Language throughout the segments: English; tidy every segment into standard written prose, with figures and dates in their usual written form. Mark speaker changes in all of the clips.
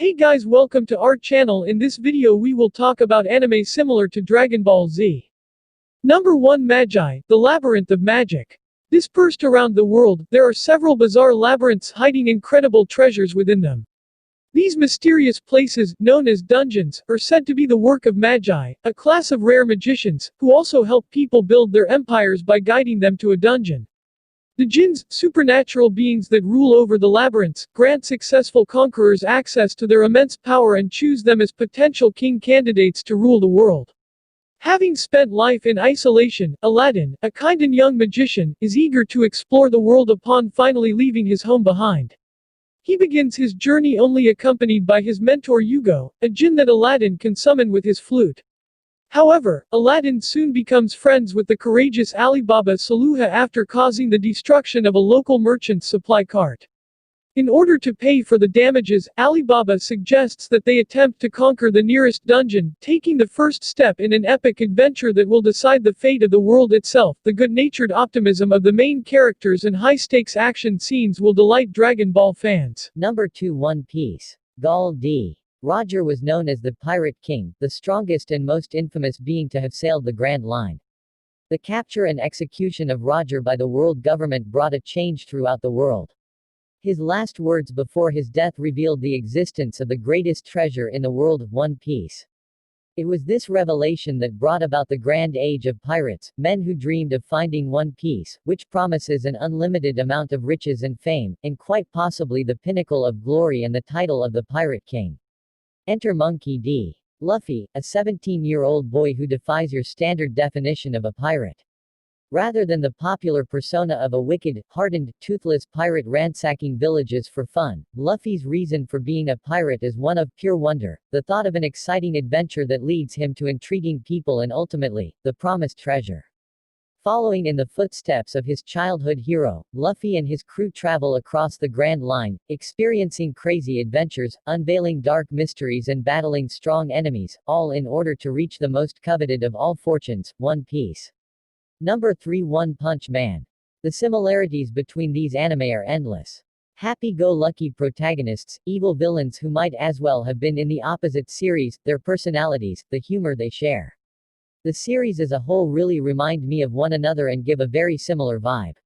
Speaker 1: Hey guys, welcome to our channel. In this video we will talk about anime similar to Dragon Ball Z. Number 1, Magi, the Labyrinth of Magic. Dispersed around the world, there are several bizarre labyrinths hiding incredible treasures within them. These mysterious places, known as dungeons, are said to be the work of Magi, a class of rare magicians, who also help people build their empires by guiding them to a dungeon. The jinns, supernatural beings that rule over the labyrinths, grant successful conquerors access to their immense power and choose them as potential king candidates to rule the world. Having spent life in isolation, Aladdin, a kind and young magician, is eager to explore the world upon finally leaving his home behind. He begins his journey only accompanied by his mentor Hugo, a jinn that Aladdin can summon with his flute. However, Aladdin soon becomes friends with the courageous Alibaba Saluha after causing the destruction of a local merchant's supply cart. In order to pay for the damages, Alibaba suggests that they attempt to conquer the nearest dungeon, taking the first step in an epic adventure that will decide the fate of the world itself. The good-natured optimism of the main characters and high-stakes action scenes will delight Dragon Ball fans.
Speaker 2: Number 2, One Piece. Gall D. Roger was known as the Pirate King, the strongest and most infamous being to have sailed the Grand Line. The capture and execution of Roger by the world government brought a change throughout the world. His last words before his death revealed the existence of the greatest treasure in the world, One Piece. It was this revelation that brought about the Grand Age of Pirates, men who dreamed of finding One Piece, which promises an unlimited amount of riches and fame, and quite possibly the pinnacle of glory and the title of the Pirate King. Enter Monkey D. Luffy, a 17-year-old boy who defies your standard definition of a pirate. Rather than the popular persona of a wicked, hardened, toothless pirate ransacking villages for fun, Luffy's reason for being a pirate is one of pure wonder, the thought of an exciting adventure that leads him to intriguing people and ultimately, the promised treasure. Following in the footsteps of his childhood hero, Luffy and his crew travel across the Grand Line, experiencing crazy adventures, unveiling dark mysteries and battling strong enemies, all in order to reach the most coveted of all fortunes, One Piece. Number 3, One Punch Man. The similarities between these anime are endless. Happy-go-lucky protagonists, evil villains who might as well have been in the opposite series, their personalities, the humor they share. The series as a whole really remind me of one another and give a very similar vibe.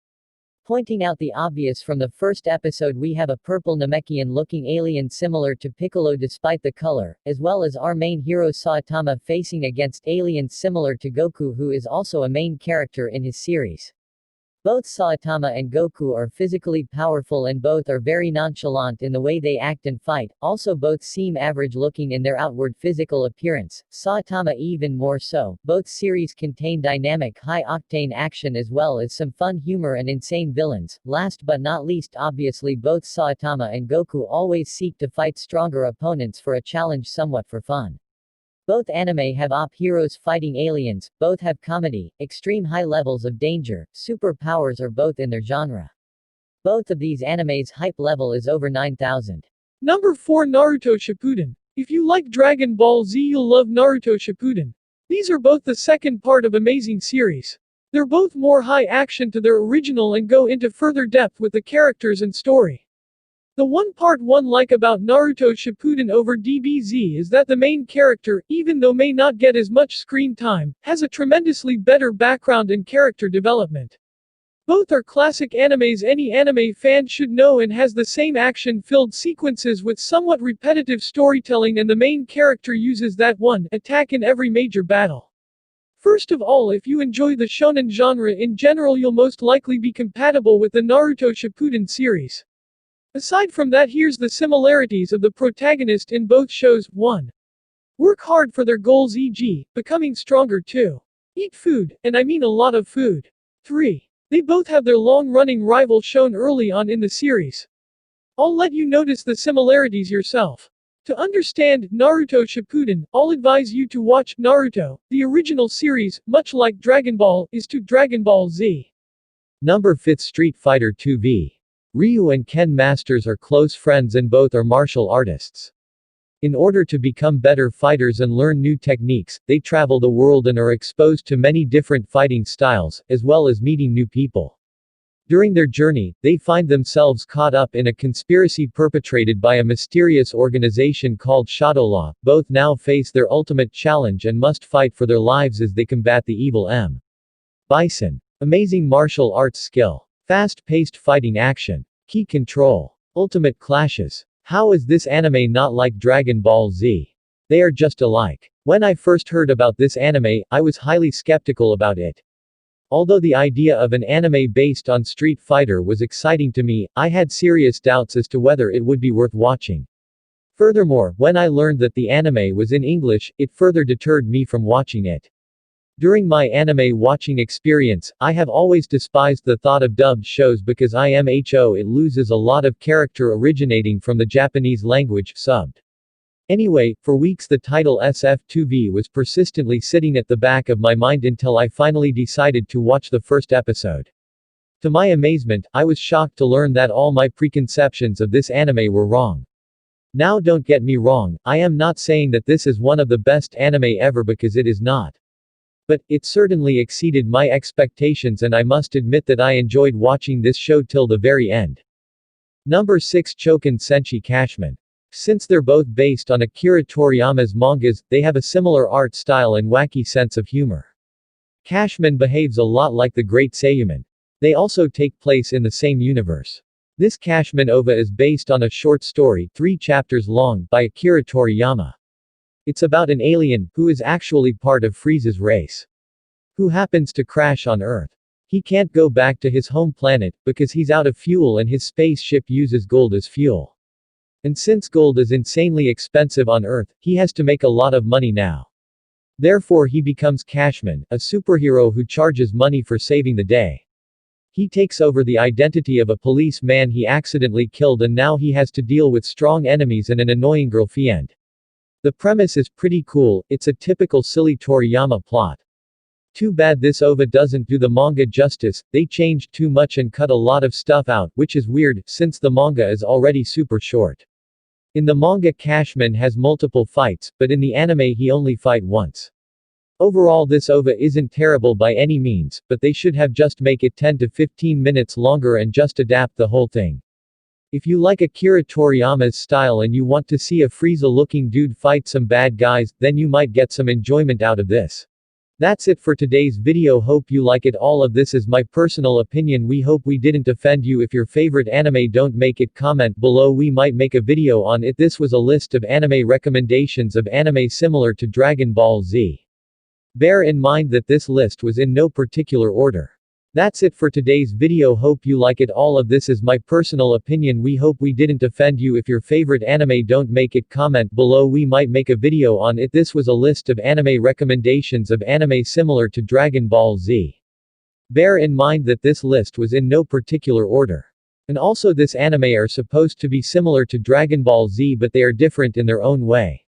Speaker 2: Pointing out the obvious from the first episode, we have a purple Namekian-looking alien similar to Piccolo despite the color, as well as our main hero Saitama facing against aliens similar to Goku, who is also a main character in his series. Both Saitama and Goku are physically powerful and both are very nonchalant in the way they act and fight, also both seem average-looking in their outward physical appearance, Saitama even more so. Both series contain dynamic, high-octane action as well as some fun humor and insane villains. Last but not least, obviously both Saitama and Goku always seek to fight stronger opponents for a challenge somewhat for fun. Both anime have op heroes fighting aliens, both have comedy, extreme high levels of danger, superpowers are both in their genre. Both of these animes' hype level is over 9,000.
Speaker 1: Number 4, Naruto Shippuden. If you like Dragon Ball Z, you'll love Naruto Shippuden. These are both the second part of amazing series. They're both more high action to their original and go into further depth with the characters and story. The one part one like about Naruto Shippuden over DBZ is that the main character, even though may not get as much screen time, has a tremendously better background and character development. Both are classic animes any anime fan should know and has the same action-filled sequences with somewhat repetitive storytelling, and the main character uses that one attack in every major battle. First of all, if you enjoy the shonen genre in general, you'll most likely be compatible with the Naruto Shippuden series. Aside from that, here's the similarities of the protagonist in both shows. 1. Work hard for their goals, e.g., becoming stronger. 2. Eat food, and I mean a lot of food. 3. They both have their long-running rival shown early on in the series. I'll let you notice the similarities yourself. To understand Naruto Shippuden, I'll advise you to watch Naruto. The original series, much like Dragon Ball, is to Dragon Ball Z.
Speaker 3: Number 5, Street Fighter 2V. Ryu and Ken Masters are close friends and both are martial artists. In order to become better fighters and learn new techniques, they travel the world and are exposed to many different fighting styles, as well as meeting new people. During their journey, they find themselves caught up in a conspiracy perpetrated by a mysterious organization called Shadowlaw. Both now face their ultimate challenge and must fight for their lives as they combat the evil M. Bison. Amazing martial arts skill. Fast-paced fighting action. Key control. Ultimate clashes. How is this anime not like Dragon Ball Z? They are just alike. When I first heard about this anime, I was highly skeptical about it. Although the idea of an anime based on Street Fighter was exciting to me, I had serious doubts as to whether it would be worth watching. Furthermore, when I learned that the anime was in English, it further deterred me from watching it. During my anime watching experience, I have always despised the thought of dubbed shows because it loses a lot of character originating from the Japanese language, subbed. Anyway, for weeks the title SF2V was persistently sitting at the back of my mind until I finally decided to watch the first episode. To my amazement, I was shocked to learn that all my preconceptions of this anime were wrong. Now don't get me wrong, I am not saying that this is one of the best anime ever because it is not. But, it certainly exceeded my expectations and I must admit that I enjoyed watching this show till the very end. Number 6 Choken Senshi Cashman. Since they're both based on Akira Toriyama's mangas, they have a similar art style and wacky sense of humor. Cashman behaves a lot like the Great Saiyaman. They also take place in the same universe. This Cashman OVA is based on a short story, 3 chapters long, by Akira Toriyama. It's about an alien, who is actually part of Frieza's race, who happens to crash on Earth. He can't go back to his home planet, because he's out of fuel and his spaceship uses gold as fuel. And since gold is insanely expensive on Earth, he has to make a lot of money now. Therefore he becomes Cashman, a superhero who charges money for saving the day. He takes over the identity of a policeman he accidentally killed and now he has to deal with strong enemies and an annoying girlfriend. The premise is pretty cool, it's a typical silly Toriyama plot. Too bad this OVA doesn't do the manga justice, they changed too much and cut a lot of stuff out, which is weird, since the manga is already super short. In the manga Cashman has multiple fights, but in the anime he only fight once. Overall this OVA isn't terrible by any means, but they should have just make it 10 to 15 minutes longer and just adapt the whole thing. If you like Akira Toriyama's style and you want to see a Frieza-looking dude fight some bad guys, then you might get some enjoyment out of this. That's it for today's video, hope you like it. All of this is my personal opinion, we hope we didn't offend you. If your favorite anime, don't make it, comment below, we might make a video on it. This was a list of anime recommendations of anime similar to Dragon Ball Z. Bear in mind that this list was in no particular order. That's it for today's video, hope you like it. All of this is my personal opinion, we hope we didn't offend you. If your favorite anime, don't make it, comment below, we might make a video on it. This was a list of anime recommendations of anime similar to Dragon Ball Z. Bear in mind that this list was in no particular order. And also this anime are supposed to be similar to Dragon Ball Z but they are different in their own way.